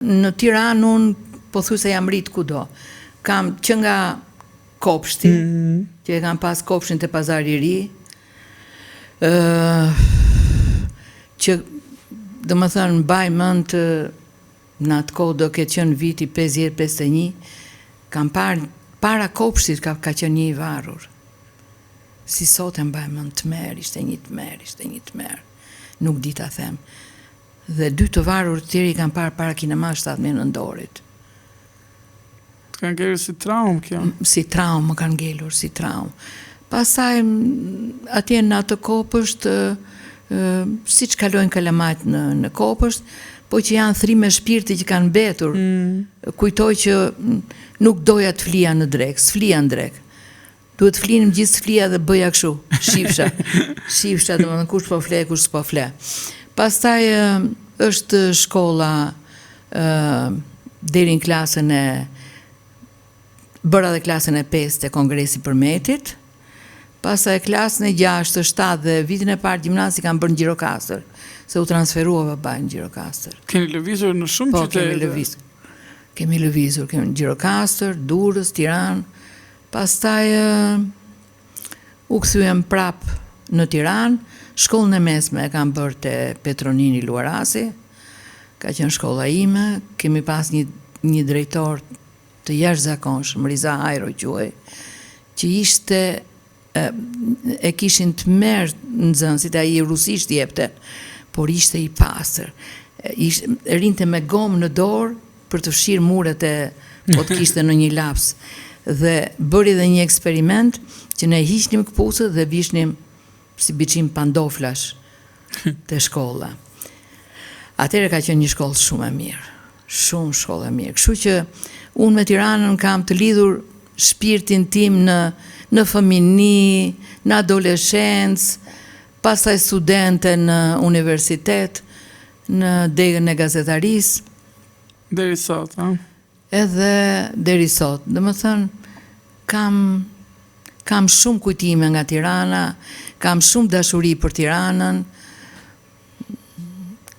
Në Tiranë unë po thuj se jam rrit kudo. Kam që nga Kopshti, që e kam pas Kopshtin të Pazari i Ri, që dhe më thënë mbaj mend në atë kohë do ke qenë viti 50-51, kam para Kopshtit ka qenë një i varur. Si sot e mbaj mend ishte një tmerr. Nuk di ta them. Dhe 2 të varur të tjerë i kam para kinema 7.000 nëndorit. Të kanë ngelur si traumë kjo? Si traumë, më kanë ngelur si traumë. Pastaj atje në atë Kopësht, siç kalojnë kalamajt në Kopësht, po që janë thrime shpirti që kanë mbetur. Kujtoj që nuk doja të flija në drek, s'flija në drek. Duhet të flinim gjithë flija dhe bëja kështu, shifsha, domethënë kush po fle, kush s'po fle. Pastaj është shkolla deri në klasën bëra dhe klasën e 5 të Kongresi Përmetit. Pastaj klasën e 6, 7 dhe vitin e parë gjimnazi kam bërë në Gjirokastër, se u transferua baba në Gjirokastër. Keni lëvizur në shumë qytete? Kemi lëvizur, kemi në Gjirokastër, Durrës, Tiranë. Pastaj u kthyem prap në Tiranë. Shkollën e mesme e kam bërë te Petronini Luarasi. Ka qenë shkolla ime, kemi pas një drejtor të jashtëzakonshëm, Riza Hajro quhej, që ishte e kishin të merë nxënësit, ai rusisht jepte, por ishte i pastër. Rinte me gomë në dorë për të fshirë muret po të kishte në një laps. Dhe bëri dhe një eksperiment që ne hiqnim këpucët dhe vishnim si biçim pandoflash te shkolla. Atëherë ka qenë një shkollë shumë e mirë. Shumë shkollë e mirë. Kështu që unë me Tiranën kam të lidhur shpirtin tim në fëmijëni, në adoleshencë, pastaj studente në universitet, në degën e gazetarisë. Deri sot, a? Edhe deri sot. Domethënë, kam shumë kujtime nga Tirana, kam shumë dashuri për Tiranën,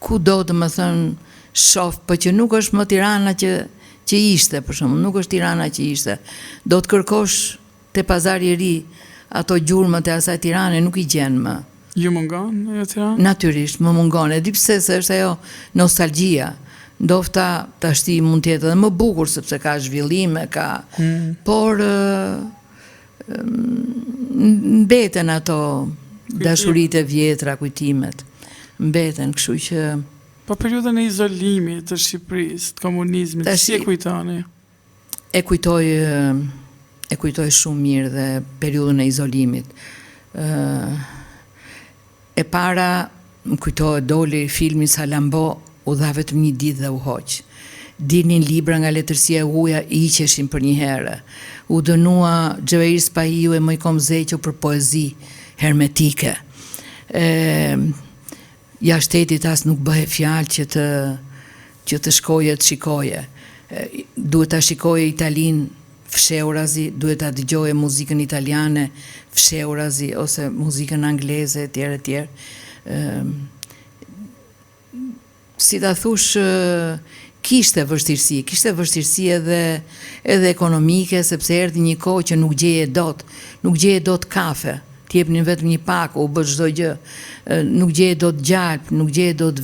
kudo domethënë shoh, po që nuk është më Tirana që ishte, për shembull, nuk është Tirana që ishte. Do të kërkosh te Pazari i Ri ato gjurmët e asaj Tirane, nuk i gjen më. Ju mungon ajo Tiranë? Natyrisht, më mungon. E di pse, se është ajo nostalgjia. Ndofta tashti mund të jetë edhe më bukur sepse ka zhvillime, por mbeten ato dashuritë e vjetra, kujtimet. Mbeten, kështu që po periudhën e izolimit të Shqipërisë, të komunizmit, si e kujtoni? E kujtoj shumë mirë dhe periudhën e izolimit. E para, më kujtoj, doli filmi Salambo, u dha vetëm një ditë dhe u hoq. Dilnin libra nga letërsia e uja, i iqeshin për një herë. U dënua Xheveir Spahiu e Mojkom Zeqo për poezi hermetike. Jashtetit as nuk bëhe fjalë që të shkoje të shikoje. Duhet ta shikoje Italin fshehurazi, duhet ta dëgjoje muzikën italiane fshehurazi ose muzikën angleze etj. Si ta thush, kishte vështirësi edhe ekonomike, sepse erdhi një kohë që nuk gjeje dot kafe. T'jepnin vetëm një pak, u bë çdo gjë. Nuk gjeje dot gjalp, nuk gjeje dot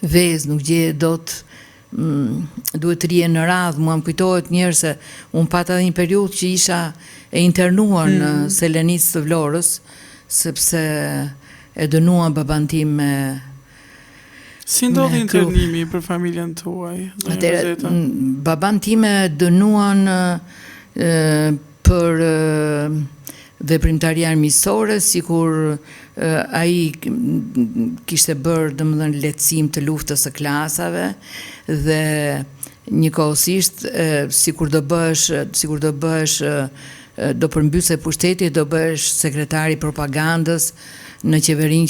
vezë, nuk gjeje dot duhet të rije në radhë. Mua më kujtohet njerë se unë pata dhe një periudhë që isha e internuar në Selenicë të Vlorës, sepse e dënuan baban tim me si ndodhi internimi për familjen tuaj? Atëherë, baban tim e dënuan për veprimtaria armiqësore, sikur ai kishte bërë domethënë lehtësim të luftës së klasave dhe njëkohësisht sikur do bëhesh do përmbysë pushteti, do bëhesh sekretari propagandës në qeverinë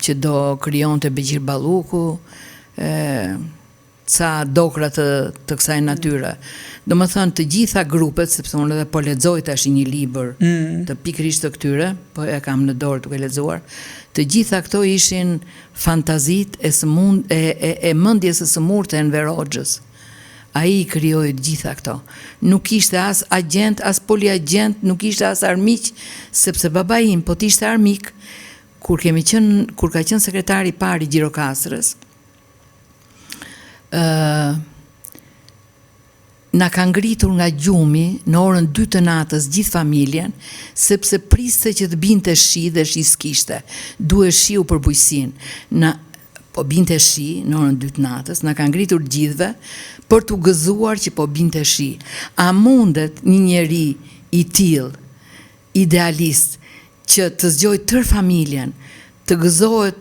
që do krijonte Beqir Balluku. ca dokra të kësaj natyre. Do më thënë të gjitha grupet, sepse unë edhe po lexoj tash një libër të pikërisht të këtyre, po e kam në dorë duke lexuar, të gjitha këto ishin fantazit e mendjes së smurtë e Enver Hoxhës. Ai i krijoi të gjitha këto. Nuk ishte as agent, as poliagent, nuk ishte as armiq, sepse baba im po të ishte armik, kur ka qenë sekretari i parë i Gjirokastrës, na ka ngritur nga gjumi në orën 2 të natës gjithë familjen, sepse priste që të binte shi dhe shi s'kishte. Duhe shiu për bujqësinë. Po binte shi në orën 2 të natës, na ka ngritur gjithve për t'u gëzuar që po binte shi. A mundet një njeri i tillë, idealist, që të zgjoj tër familjen, të gëzohet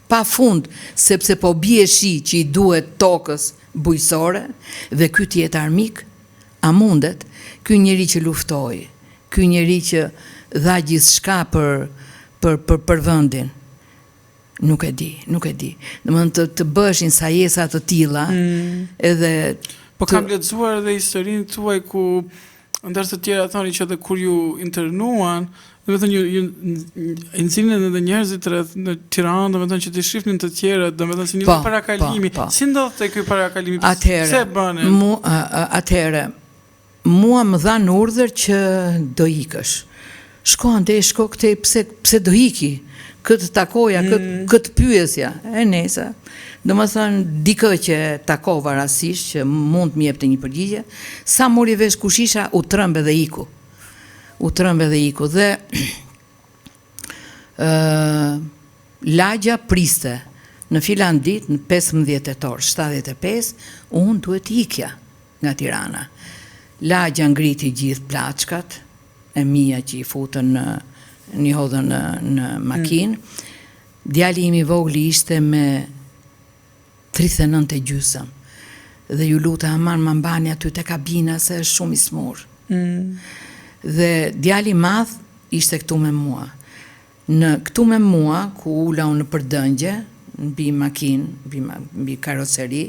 pa fund, sepse po bie shi që i duhet tokës bujësore, dhe ky tjetë armik? A mundet? Ky njeri që luftoi, ky njeri që dha gjithçka për vendin. Nuk e di. Domethënë të bëshin sajesa të tilla, edhe po kam lexuar edhe historinë tuaj ku ndërsa të tjera thoni që edhe kur ju internuan, domethënë ju nxinin edhe njerëzit rreth në Tiranë, domethënë që të shifnin të tjerët, domethënë si një parakalimi. Si ndodhte ky parakalimi? Pse bënë? Atëherë, mua më dhan urdhër që do ikësh. Shko këtej, pse do iki? Këtë takoja, këtë pyesja, e nese. Domethënë dikë që takova rastisht, që mund të më jepte një përgjigje, sa mori vesh kush isha, u trembe dhe iku. Dhe lagja priste në filan ditë, në 15 tetor 75, unë duhet ikja nga Tirana. Lagja ngriti gjithë plaçkat e mia që i futën një hodhën në makinë. Djali im i vogli ishte me 39 e gjysëm. Dhe ju luta aman më mbani aty te kabina se është shumë i smur. Dhe djali madh ishte këtu me mua. Këtu me mua, ku ula unë në përdëngje, mbi makinë, mbi karoceri,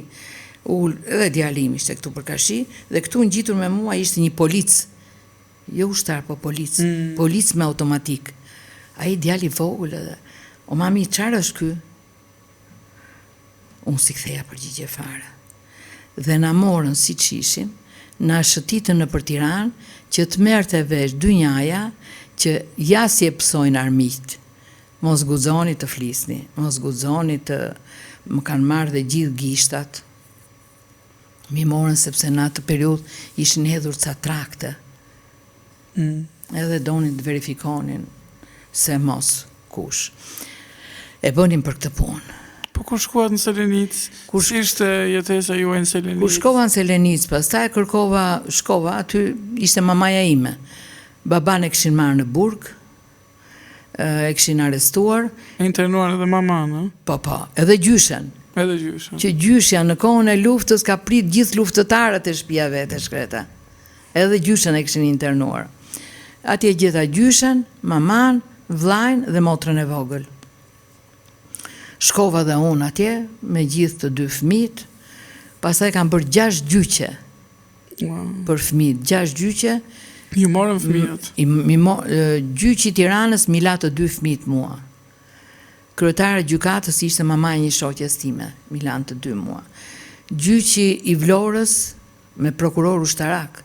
edhe djali im ishte këtu për kashi, dhe këtu ngjitur me mua ishte një polic. Jo ushtar, po polic. Polic me automatik. Ai djali vogël edhe, o mami, çfarë është ky? Unë si ktheja përgjigje fare. Dhe na morën siç ishim, na shëtitën në për Tiranë, që të merrte vesh dynjaja, që ja si e pësojnë armiqt. Mos guxoni të flisni, mos guxoni të më kanë marrë dhe gjithë gishtat. Mi morën sepse në atë periudhë ishin hedhur ca trakte. Edhe donin të verifikonin se mos kush. E bënin për këtë punë. Po kur shkuat në Selenic, si ishte jetesa juaj në Selenic? Kur shkova në Selenic, pastaj shkova, aty ishte mamaja ime. Baban e kishin marrë në burg, e kishin arrestuar. E internuar edhe maman, no? Po, edhe gjyshen. Që gjyshja në kohën e luftës ka prit gjithë luftëtarët e shtëpia vetë shkreta. Edhe gjyshen e kishin internuar. Atje gjitha gjyshen, maman, vllajën dhe motrën e vogël. Shkova dhe unë atje, me gjithë të 2 fëmijët, pastaj kam bërë 6 gjyqe për fëmijët, 6 gjyqe. Ju morën fëmijët? Gjyqi i Tiranës mi la të 2 fëmijët mua. Kryetare gjykatës ishte mamaja një shoqes time, mi lanë të 2 mua. Gjyqi i Vlorës, me prokuror ushtarak,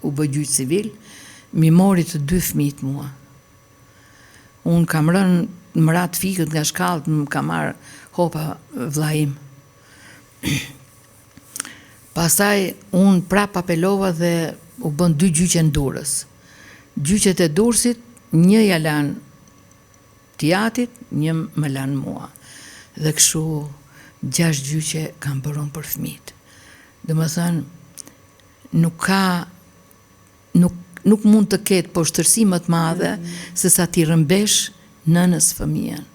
u bë gjyq civil, mi mori të 2 fëmijët mua. Unë kam rënë më ratë fikët nga shkallët, më ka marrë hopa vllaim. Pastaj unë prap apelova dhe u bën 2 gjyqe në Durrës. Gjyqet e Durrësit, një ja lanë Tiatit, një më lanë mua. Dhe kështu 6 gjyqe kam bërë për fëmijët. Domethënë, nuk mund të ketë poshtërsi më të madhe se sa ti rëmbesh nënës fëmijën.